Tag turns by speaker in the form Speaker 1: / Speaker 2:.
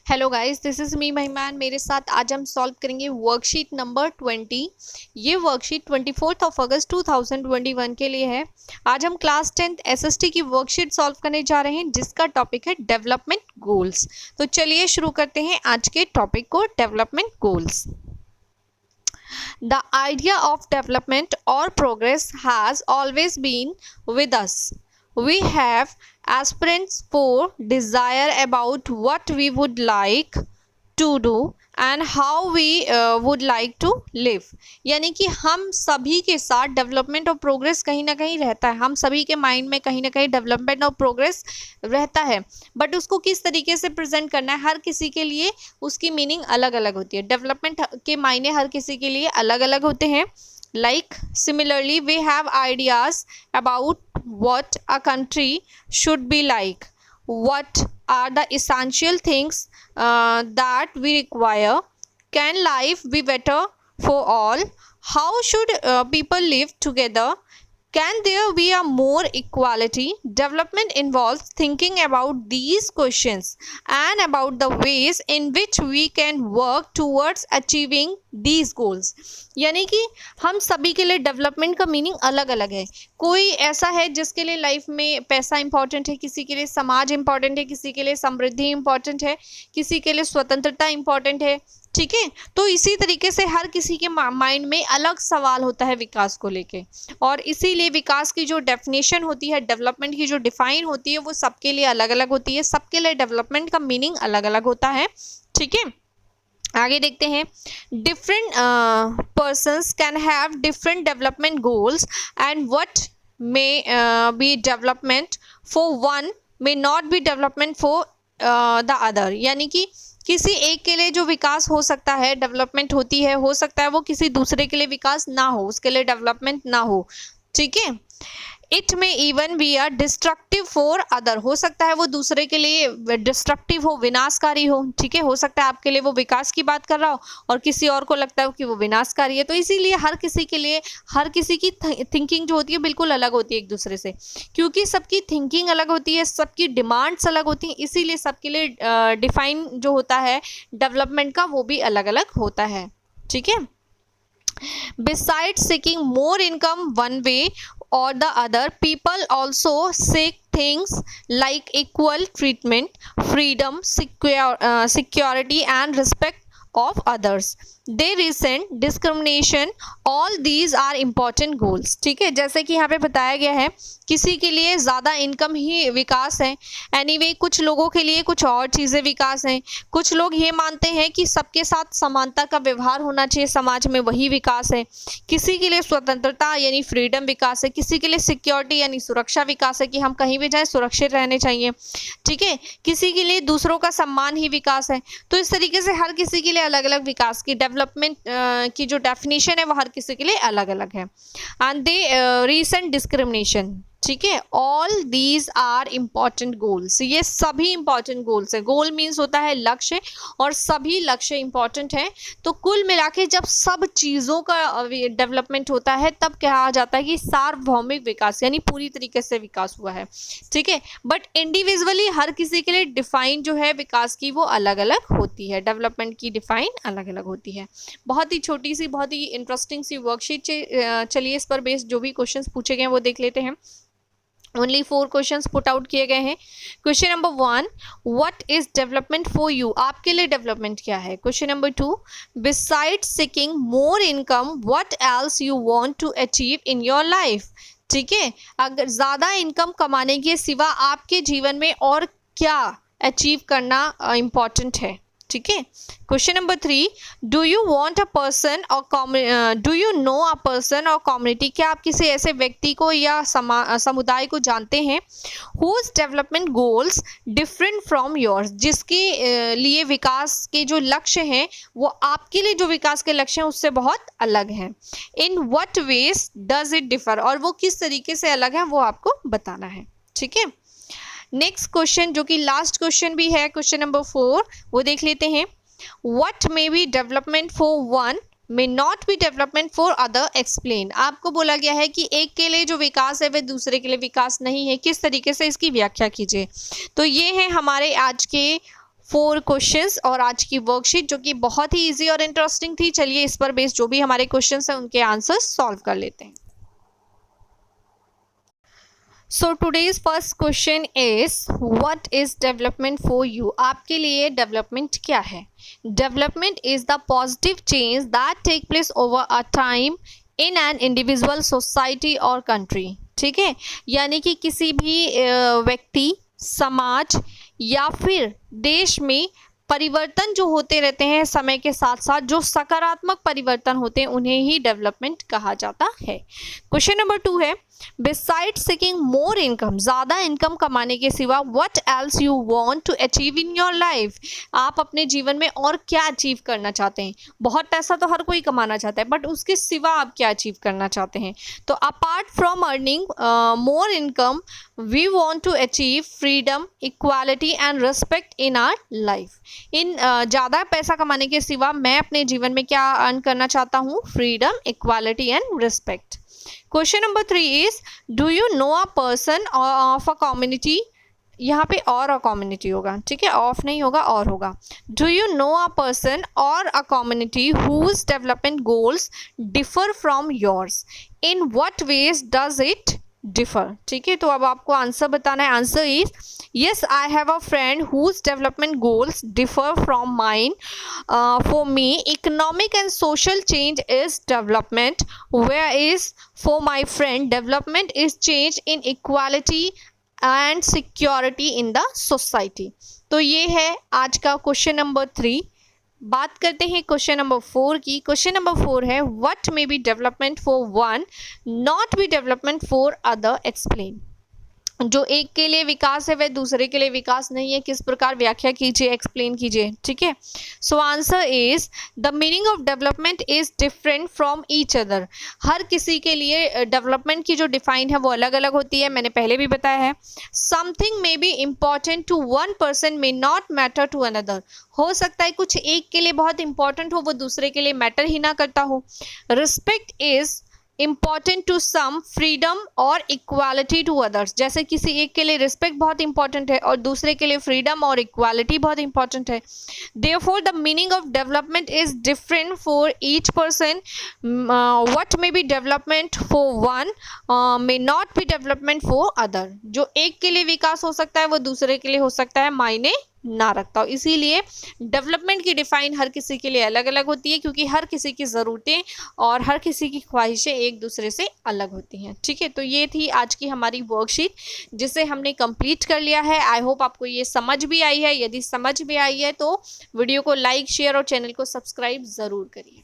Speaker 1: Hello guys, this is me महिमान। मेरे साथ आज हम सॉल्व करेंगे वर्कशीट नंबर 20। ये वर्कशीट 24 अगस्त 2021 के लिए है। आज हम क्लास 10th एसएसटी की वर्कशीट सॉल्व करने जा रहे हैं जिसका टॉपिक है डेवलपमेंट गोल्स। तो चलिए शुरू करते हैं आज के टॉपिक को, development goals. The idea of development or progress has always been with us. We have aspirants for desire about what we would like to do and how we would like to live. यानी कि हम सभी के साथ development और progress कहीं ना कहीं रहता है। हम सभी के माइंड में कहीं ना कहीं डेवलपमेंट और प्रोग्रेस रहता है, बट उसको किस तरीके से प्रेजेंट करना है, हर किसी के लिए उसकी मीनिंग अलग अलग होती है। डेवलपमेंट के मायने हर किसी के लिए अलग अलग होते हैं। Similarly, we have ideas about what a country should be like, what are the essential things that we require, can life be better for all, how should people live together, can there be a more equality. Development involves thinking about these questions and about the ways in which we can work towards achieving these goals. यानी कि हम सभी के लिए development का meaning अलग अलग है। कोई ऐसा है जिसके लिए लाइफ में पैसा इंपॉर्टेंट है, किसी के लिए समाज इंपॉर्टेंट है, किसी के लिए समृद्धि इंपॉर्टेंट है, किसी के लिए स्वतंत्रता इंपॉर्टेंट है। ठीक है, तो इसी तरीके से हर किसी के माइंड में अलग सवाल होता है विकास को लेके, और इसीलिए विकास की जो डेफिनेशन होती है, डेवलपमेंट की जो डिफाइन होती है, वो सबके लिए अलग अलग होती है। सबके लिए डेवलपमेंट का मीनिंग अलग अलग होता है। ठीक है, आगे देखते हैं। Different persons can have different development goals and what may be development for one may not be development for the other. यानी कि किसी एक के लिए जो विकास हो सकता है, डेवलपमेंट होती है, हो सकता है वो किसी दूसरे के लिए विकास ना हो, उसके लिए डेवलपमेंट ना हो। ठीक है, it may even be are destructive for other. हो सकता है वो दूसरे के लिए डिस्ट्रक्टिव हो, विनाशकारी हो। ठीक है, हो सकता है आपके लिए वो विकास की बात कर रहा हो और किसी और को लगता है कि वो विनाशकारी है। तो इसीलिए हर किसी के लिए, हर किसी की थिंकिंग जो होती है बिल्कुल अलग होती है एक दूसरे से, क्योंकि सबकी थिंकिंग अलग होती है, सबकी डिमांड्स अलग होती हैं। इसीलिए सबके लिए डिफाइन जो होता है डेवलपमेंट का, वो भी अलग अलग होता है। ठीक है, besides seeking more income one way or the other, people also seek things like equal treatment, freedom, security and respect of others. They resent discrimination. All these are important goals. ठीक है, जैसे कि यहाँ पे बताया गया है, किसी के लिए ज़्यादा इनकम ही विकास है। एनीवे कुछ लोगों के लिए कुछ और चीज़ें विकास हैं। कुछ लोग ये मानते हैं कि सबके साथ समानता का व्यवहार होना चाहिए समाज में, वही विकास है। किसी के लिए स्वतंत्रता यानी फ्रीडम विकास है, किसी के लिए सिक्योरिटी यानी सुरक्षा विकास है कि हम कहीं भी जाएं सुरक्षित रहने चाहिए। ठीक है, किसी के लिए दूसरों का सम्मान ही विकास है। तो इस तरीके से हर किसी के लिए अलग अलग विकास की डेवलपमेंट की जो डेफिनेशन है वो हर किसी के लिए अलग अलग है। And they resent discrimination. ठीक है, all these are important goals. ये सभी इंपॉर्टेंट गोल्स है। गोल मीन्स होता है लक्ष्य, और सभी लक्ष्य इंपॉर्टेंट है। तो कुल मिला के जब सब चीज़ों का डेवलपमेंट होता है तब कहा जाता है कि सार्वभौमिक विकास यानी पूरी तरीके से विकास हुआ है। ठीक है, बट इंडिविजुअली हर किसी के लिए डिफाइन जो है विकास की वो अलग अलग होती है, डेवलपमेंट की डिफाइन अलग अलग होती है। बहुत ही छोटी सी, बहुत ही इंटरेस्टिंग सी वर्कशीट। चलिए इस पर बेस्ड जो भी क्वेश्चन पूछे गए वो देख लेते हैं। ओनली 4 क्वेश्चंस पुट आउट किए गए हैं। Question number 1, what is development for you? आपके लिए डेवलपमेंट क्या है? Question number 2, besides seeking more income what else you want to achieve in your life? ठीक है, अगर ज़्यादा इनकम कमाने के सिवा आपके जीवन में और क्या अचीव करना इम्पॉर्टेंट है? ठीक है, question number 3, do you want a person or do you know a person or community? क्या आप किसी ऐसे व्यक्ति को या समुदाय को जानते हैं whose development goals different from yours, जिसके लिए विकास के जो लक्ष्य हैं वो आपके लिए जो विकास के लक्ष्य हैं उससे बहुत अलग हैं। In what ways does it differ? और वो किस तरीके से अलग है वो आपको बताना है। ठीक है, नेक्स्ट क्वेश्चन जो कि लास्ट क्वेश्चन भी है, क्वेश्चन नंबर 4, वो देख लेते हैं। What may be development for one may not be development for other, explain. आपको बोला गया है कि एक के लिए जो विकास है वह दूसरे के लिए विकास नहीं है, किस तरीके से इसकी व्याख्या कीजिए। तो ये है हमारे आज के 4 क्वेश्चंस और आज की वर्कशीट जो कि बहुत ही इजी और इंटरेस्टिंग थी। चलिए इस पर बेस्ड जो भी हमारे क्वेश्चंस हैं उनके आंसर्स सॉल्व कर लेते हैं। So today's first question is what is development for you. आपके लिए डेवलपमेंट क्या है? Development is the positive change that take place over a time in an individual society और कंट्री। ठीक है, यानी कि किसी भी व्यक्ति, समाज या फिर देश में परिवर्तन जो होते रहते हैं समय के साथ साथ, जो सकारात्मक परिवर्तन होते हैं उन्हें ही डेवलपमेंट कहा जाता है। क्वेश्चन नंबर 2 है बिसाइड सीकिंग मोर इनकम, ज़्यादा इनकम कमाने के सिवा what else you want to achieve in your life. आप अपने जीवन में और क्या अचीव करना चाहते हैं? बहुत पैसा तो हर कोई कमाना चाहता है, बट उसके सिवा आप क्या अचीव करना चाहते हैं? तो apart from earning more income we want to achieve freedom, equality and respect in our life. इन ज़्यादा पैसा कमाने के सिवा मैं अपने जीवन में क्या अर्न करना चाहता हूँ? Freedom, equality and respect. Question number 3 is do you know a person of a community. यहाँ पे और अ कम्युनिटी होगा, ठीक है, ऑफ नहीं होगा और होगा। Do you know a person or a community whose development goals differ from yours, in what ways does it differ. ठीक है, तो अब आपको आंसर बताना है। Answer is yes, I have a friend whose development goals differ from mine. For me economic and social change is development, whereas for my friend development is change in equality and security in the society. तो ये है आज का question number 3। बात करते हैं question number 4 की। Question number 4 है what may be development for one not be development for other, explain. जो एक के लिए विकास है वह दूसरे के लिए विकास नहीं है, किस प्रकार व्याख्या कीजिए, एक्सप्लेन कीजिए। ठीक है, so answer is the meaning of development is different from each other. हर किसी के लिए डेवलपमेंट की जो डिफाइन है वो अलग अलग होती है, मैंने पहले भी बताया है। Something may be important to one person may not matter to another. हो सकता है कुछ एक के लिए बहुत इंपॉर्टेंट हो, वो दूसरे के लिए मैटर ही ना करता हो। Respect is important to some, freedom और इक्वालिटी टू अदर्स। जैसे किसी एक के लिए रिस्पेक्ट बहुत इंपॉर्टेंट है और दूसरे के लिए फ्रीडम और इक्वालिटी बहुत इंपॉर्टेंट है। Therefore the meaning of development is different for each person. What may be development for one may not be development for other. जो एक के लिए विकास हो सकता है वो दूसरे के लिए हो सकता है मायने ना रखता हो। इसीलिए डेवलपमेंट की डिफाइन हर किसी के लिए अलग अलग होती है, क्योंकि हर किसी की ज़रूरतें और हर किसी की ख्वाहिशें एक दूसरे से अलग होती हैं। ठीक है, तो ये थी आज की हमारी वर्कशीट जिसे हमने कंप्लीट कर लिया है। आई होप आपको ये समझ भी आई है। यदि समझ भी आई है तो वीडियो को लाइक, शेयर और चैनल को सब्सक्राइब ज़रूर करिए।